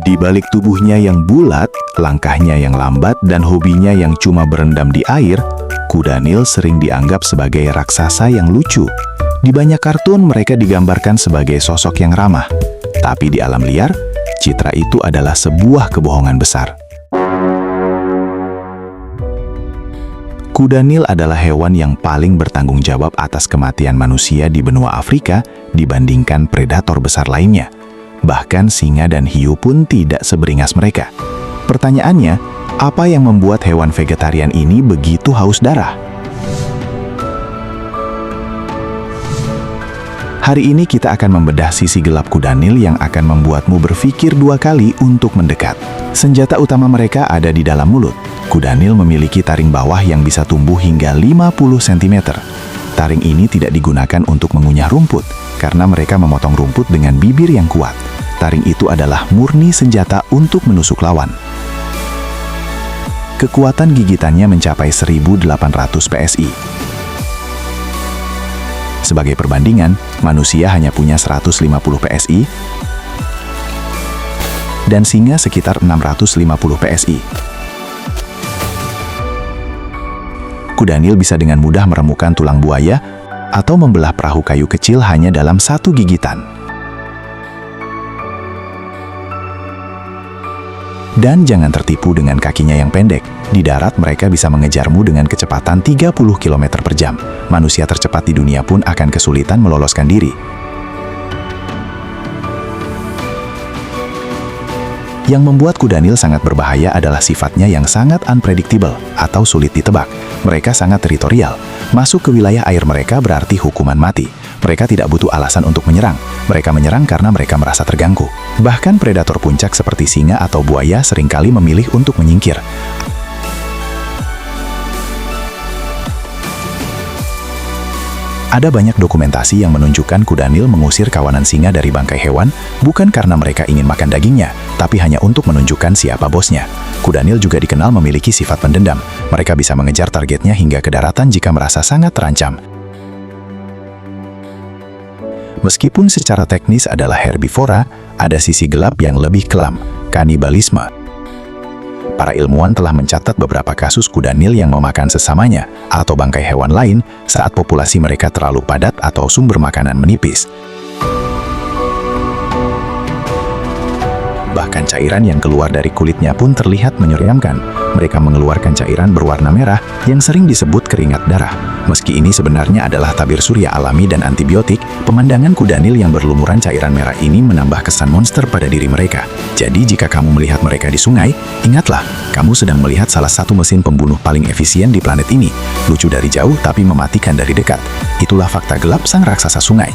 Di balik tubuhnya yang bulat, langkahnya yang lambat, dan hobinya yang cuma berendam di air, kuda Nil sering dianggap sebagai raksasa yang lucu. Di banyak kartun mereka digambarkan sebagai sosok yang ramah. Tapi di alam liar, citra itu adalah sebuah kebohongan besar. Kuda Nil adalah hewan yang paling bertanggung jawab atas kematian manusia di benua Afrika dibandingkan predator besar lainnya. Bahkan singa dan hiu pun tidak seberingas mereka. Pertanyaannya, apa yang membuat hewan vegetarian ini begitu haus darah? Hari ini kita akan membedah sisi gelap kuda Nil yang akan membuatmu berpikir dua kali untuk mendekat. Senjata utama mereka ada di dalam mulut. Kuda Nil memiliki taring bawah yang bisa tumbuh hingga 50 cm. Taring ini tidak digunakan untuk mengunyah rumput, karena mereka memotong rumput dengan bibir yang kuat. Taring itu adalah murni senjata untuk menusuk lawan. Kekuatan gigitannya mencapai 1.800 PSI. Sebagai perbandingan, manusia hanya punya 150 PSI, dan singa sekitar 650 PSI. Kuda Nil bisa dengan mudah meremukan tulang buaya atau membelah perahu kayu kecil hanya dalam satu gigitan. Dan jangan tertipu dengan kakinya yang pendek. Di darat mereka bisa mengejarmu dengan kecepatan 30 km per jam. Manusia tercepat di dunia pun akan kesulitan meloloskan diri. Yang membuat kuda Nil sangat berbahaya adalah sifatnya yang sangat unpredictable atau sulit ditebak. Mereka sangat teritorial. Masuk ke wilayah air mereka berarti hukuman mati. Mereka tidak butuh alasan untuk menyerang. Mereka menyerang karena mereka merasa terganggu. Bahkan predator puncak seperti singa atau buaya seringkali memilih untuk menyingkir. Ada banyak dokumentasi yang menunjukkan kuda Nil mengusir kawanan singa dari bangkai hewan, bukan karena mereka ingin makan dagingnya, tapi hanya untuk menunjukkan siapa bosnya. Kuda Nil juga dikenal memiliki sifat pendendam. Mereka bisa mengejar targetnya hingga ke daratan jika merasa sangat terancam. Meskipun secara teknis adalah herbivora, ada sisi gelap yang lebih kelam, kanibalisme. Para ilmuwan telah mencatat beberapa kasus kuda Nil yang memakan sesamanya atau bangkai hewan lain saat populasi mereka terlalu padat atau sumber makanan menipis. Bahkan cairan yang keluar dari kulitnya pun terlihat menyeramkan. Mereka mengeluarkan cairan berwarna merah yang sering disebut keringat darah. Meski ini sebenarnya adalah tabir surya alami dan antibiotik, pemandangan kuda Nil yang berlumuran cairan merah ini menambah kesan monster pada diri mereka. Jadi jika kamu melihat mereka di sungai, ingatlah, kamu sedang melihat salah satu mesin pembunuh paling efisien di planet ini. Lucu dari jauh tapi mematikan dari dekat. Itulah fakta gelap sang raksasa sungai.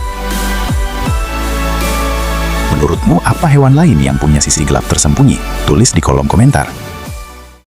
Menurutmu, apa hewan lain yang punya sisi gelap tersembunyi? Tulis di kolom komentar.